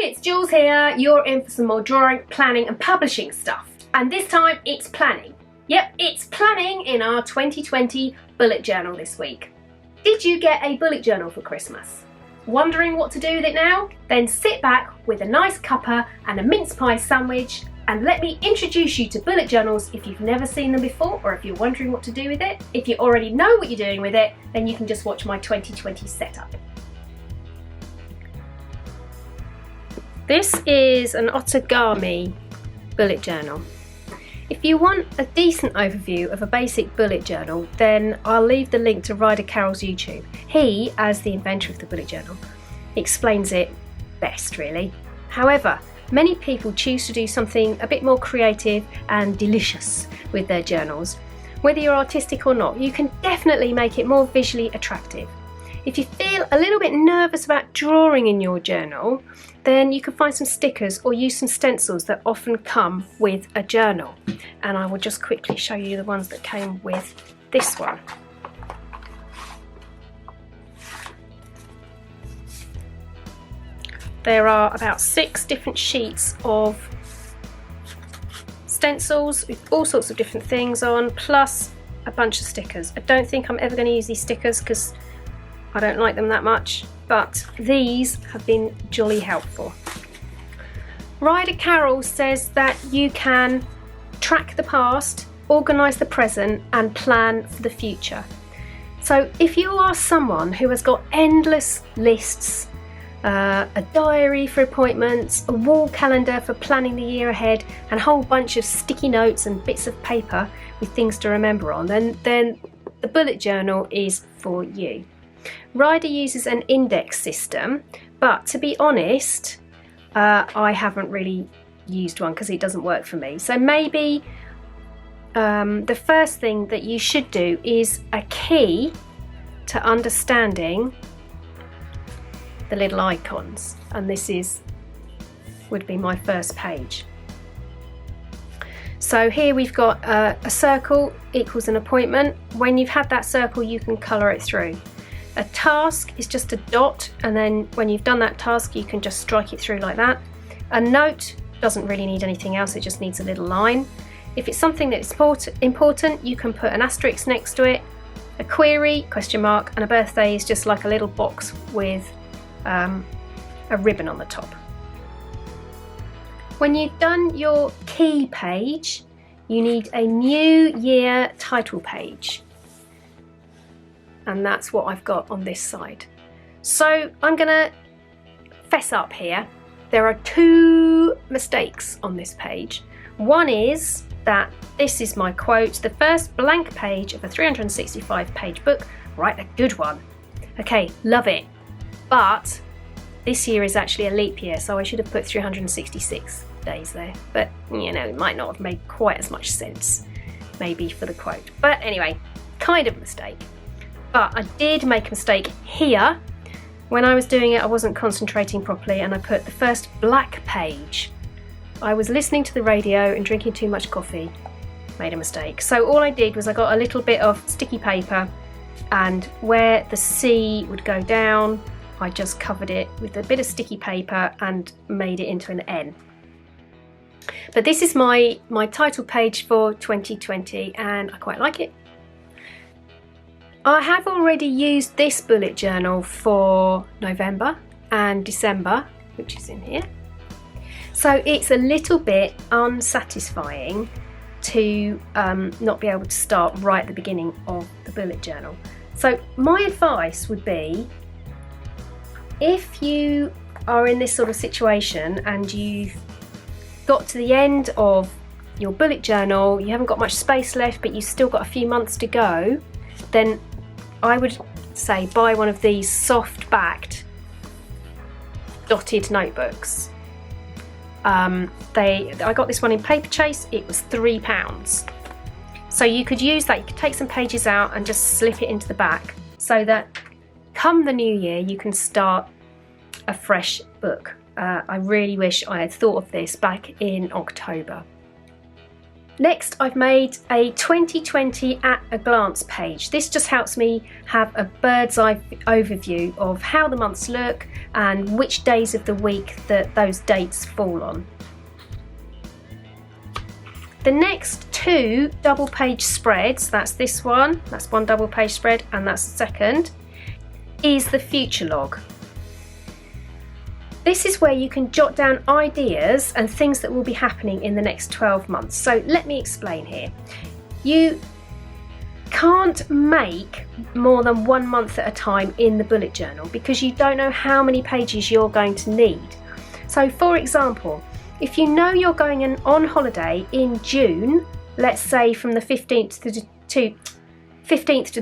it's Jules here. You're in for some more drawing, planning and publishing stuff. And this time it's planning. Yep, it's planning in our 2020 bullet journal this week. Did you get a bullet journal for Christmas? Wondering what to do with it now? Then sit back with a nice cuppa and a mince pie sandwich and let me introduce you to bullet journals if you've never seen them before or if you're wondering what to do with it. If you already know what you're doing with it, then you can just watch my 2020 setup. This is an Otagami bullet journal. If you want a decent overview of a basic bullet journal, then I'll leave the link to Ryder Carroll's YouTube. He, as the inventor of the bullet journal, explains it best really. However, many people choose to do something a bit more creative and delicious with their journals. Whether you're artistic or not, you can definitely make it more visually attractive. If you feel a little bit nervous about drawing in your journal, then you can find some stickers or use some stencils that often come with a journal. And I will just quickly show you the ones that came with this one. There are about 6 different sheets of stencils with all sorts of different things on, plus a bunch of stickers. I don't think I'm ever going to use these stickers because I don't like them that much, but these have been jolly helpful. Ryder Carroll says that you can track the past, organise the present and plan for the future. So if you are someone who has got endless lists, a diary for appointments, a wall calendar for planning the year ahead and a whole bunch of sticky notes and bits of paper with things to remember on, then the bullet journal is for you. Ryder uses an index system, but to be honest, I haven't really used one because it doesn't work for me. So maybe the first thing that you should do is a key to understanding the little icons, and this would be my first page. So here we've got a circle equals an appointment. When you've had that circle, you can colour it through. A task is just a dot, and then when you've done that task you can just strike it through like that. A note doesn't really need anything else, it just needs a little line. If it's something that's important, you can put an asterisk next to it. A query, question mark, and a birthday is just like a little box with a ribbon on the top. When you've done your key page, you need a new year title page. And that's what I've got on this side. So I'm gonna fess up here. There are 2 mistakes on this page. One is that this is my quote, the first blank page of a 365 page book, write a good one. Okay, love it. But this year is actually a leap year, so I should have put 366 days there. But you know, it might not have made quite as much sense, maybe for the quote. But anyway, kind of mistake. But I did make a mistake here. When I was doing it, I wasn't concentrating properly and I put the first black page. I was listening to the radio and drinking too much coffee. Made a mistake. So all I did was I got a little bit of sticky paper, and where the C would go down, I just covered it with a bit of sticky paper and made it into an N. But this is my title page for 2020 and I quite like it. I have already used this bullet journal for November and December, which is in here. So it's a little bit unsatisfying to not be able to start right at the beginning of the bullet journal. So my advice would be, if you are in this sort of situation and you've got to the end of your bullet journal, you haven't got much space left but you've still got a few months to go, then I would say buy one of these soft-backed dotted notebooks. I got this one in Paper Chase, it was £3. So you could use that, you could take some pages out and just slip it into the back so that come the new year you can start a fresh book. I really wish I had thought of this back in October. Next, I've made a 2020 at a glance page. This just helps me have a bird's eye overview of how the months look and which days of the week that those dates fall on. The next two double page spreads, that's this one, that's one double page spread and that's the second, is the future log. This is where you can jot down ideas and things that will be happening in the next 12 months. So let me explain here. You can't make more than 1 month at a time in the bullet journal because you don't know how many pages you're going to need. So for example, if you know you're going on holiday in June, let's say from the 15th to the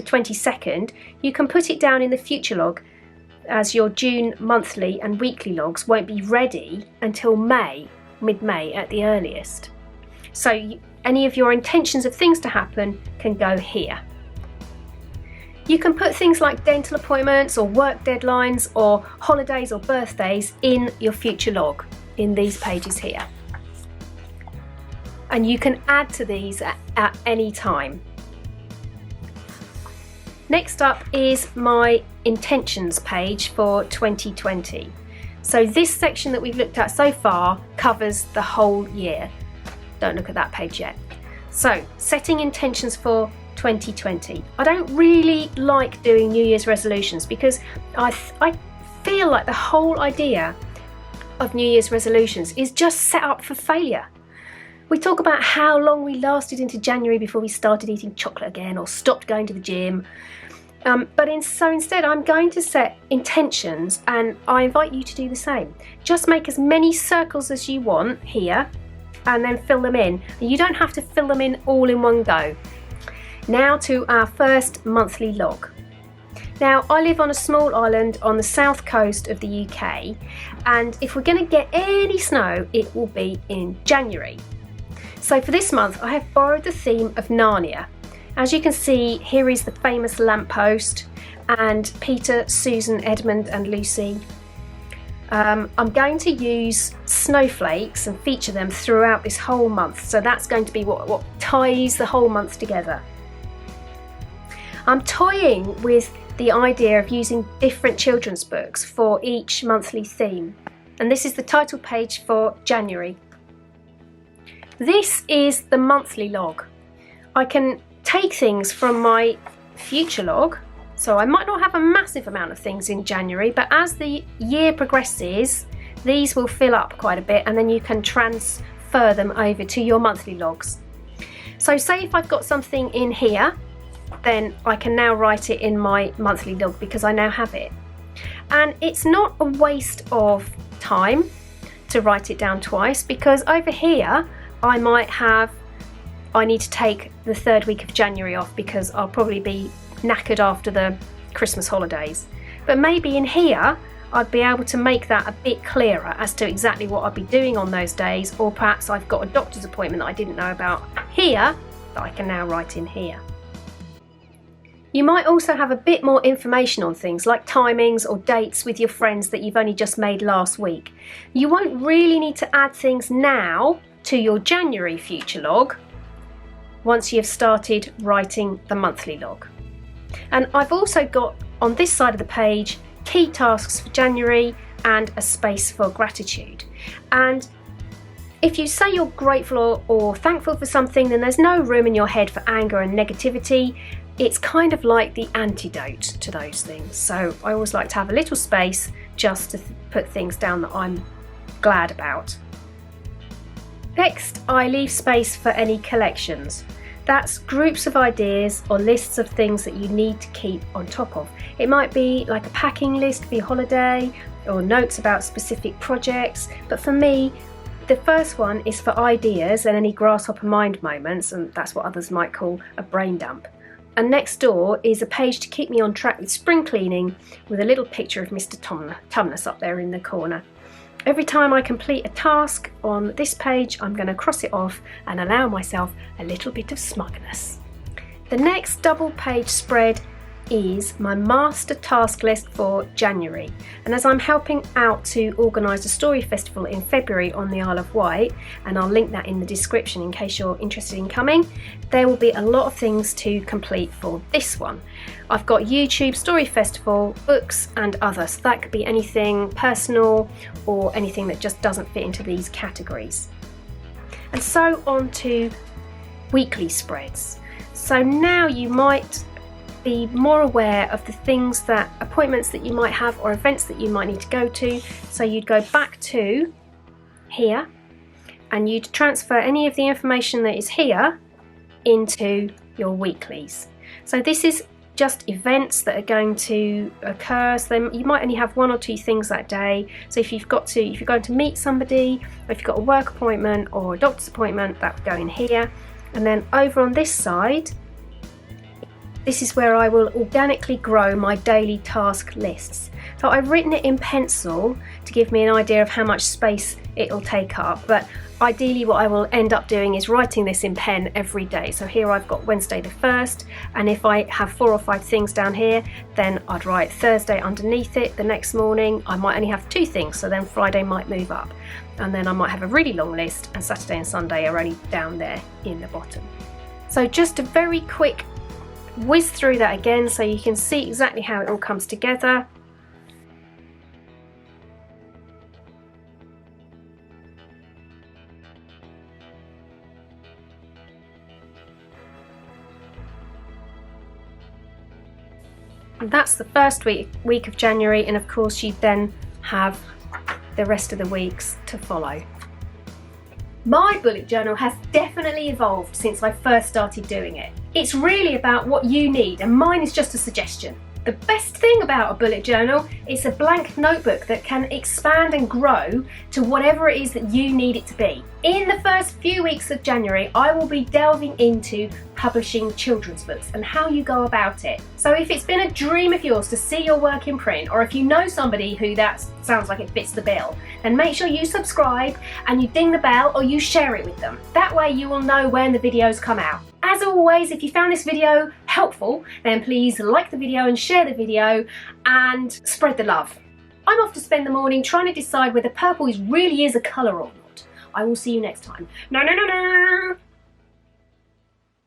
22nd, you can put it down in the future log, as your June monthly and weekly logs won't be ready until May, mid-May at the earliest. So any of your intentions of things to happen can go here. You can put things like dental appointments or work deadlines or holidays or birthdays in your future log in these pages here. And you can add to these at any time. Next up is my intentions page for 2020. So this section that we've looked at so far covers the whole year. Don't look at that page yet. So setting intentions for 2020. I don't really like doing New Year's resolutions because I feel like the whole idea of New Year's resolutions is just set up for failure. We talk about how long we lasted into January before we started eating chocolate again or stopped going to the gym. So instead I'm going to set intentions and I invite you to do the same. Just make as many circles as you want here and then fill them in. You don't have to fill them in all in one go. Now to our first monthly log. Now I live on a small island on the south coast of the UK, and if we're going to get any snow it will be in January. So for this month I have borrowed the theme of Narnia. As you can see, here is the famous lamppost and Peter, Susan, Edmund and Lucy. I'm going to use snowflakes and feature them throughout this whole month, so that's going to be what ties the whole month together. I'm toying with the idea of using different children's books for each monthly theme, and this is the title page for January. This is the monthly log. I can take things from my future log, so I might not have a massive amount of things in January, but as the year progresses these will fill up quite a bit and then you can transfer them over to your monthly logs. So say if I've got something in here, then I can now write it in my monthly log because I now have it. And it's not a waste of time to write it down twice, because over here I need to take the third week of January off because I'll probably be knackered after the Christmas holidays. But maybe in here I'd be able to make that a bit clearer as to exactly what I'd be doing on those days, or perhaps I've got a doctor's appointment that I didn't know about here that I can now write in here. You might also have a bit more information on things like timings or dates with your friends that you've only just made last week. You won't really need to add things now to your January future log once you've started writing the monthly log. And I've also got on this side of the page key tasks for January and a space for gratitude. And if you say you're grateful or thankful for something, then there's no room in your head for anger and negativity. It's kind of like the antidote to those things. So I always like to have a little space just to put things down that I'm glad about. Next, I leave space for any collections. That's groups of ideas or lists of things that you need to keep on top of. It might be like a packing list for your holiday or notes about specific projects, but for me, the first one is for ideas and any grasshopper mind moments, and that's what others might call a brain dump. And next door is a page to keep me on track with spring cleaning with a little picture of Mr. Tumnus up there in the corner. Every time I complete a task on this page, I'm going to cross it off and allow myself a little bit of smugness. The next double page spread is my master task list for January, and as I'm helping out to organise a story festival in February on the Isle of Wight, and I'll link that in the description in case you're interested in coming, there will be a lot of things to complete for this one. I've got YouTube, story festival, books and others. So that could be anything personal or anything that just doesn't fit into these categories. And so on to weekly spreads. So now you might be more aware of the things that, appointments that you might have or events that you might need to go to. So you'd go back to here and you'd transfer any of the information that is here into your weeklies. So this is just events that are going to occur. So you might only have one or two things that day. So if you're going to meet somebody, or if you've got a work appointment or a doctor's appointment, that would go in here. And then over on this side, this is where I will organically grow my daily task lists. So I've written it in pencil to give me an idea of how much space it'll take up, but ideally what I will end up doing is writing this in pen every day. So here I've got Wednesday the 1st, and if I have 4 or 5 things down here, then I'd write Thursday underneath it. The next morning I might only have 2 things, so then Friday might move up, and then I might have a really long list, and Saturday and Sunday are only down there in the bottom. So just a very quick whiz through that again so you can see exactly how it all comes together. And that's the first week of January, and of course you then have the rest of the weeks to follow. My bullet journal has definitely evolved since I first started doing it. It's really about what you need, and mine is just a suggestion. The best thing about a bullet journal is a blank notebook that can expand and grow to whatever it is that you need it to be. In the first few weeks of January, I will be delving into publishing children's books and how you go about it. So if it's been a dream of yours to see your work in print, or if you know somebody who that sounds like it fits the bill, then make sure you subscribe and you ding the bell, or you share it with them. That way you will know when the videos come out. As always, if you found this video helpful, then please like the video and share the video and spread the love. I'm off to spend the morning trying to decide whether purple really is a colour or not. I will see you next time. No.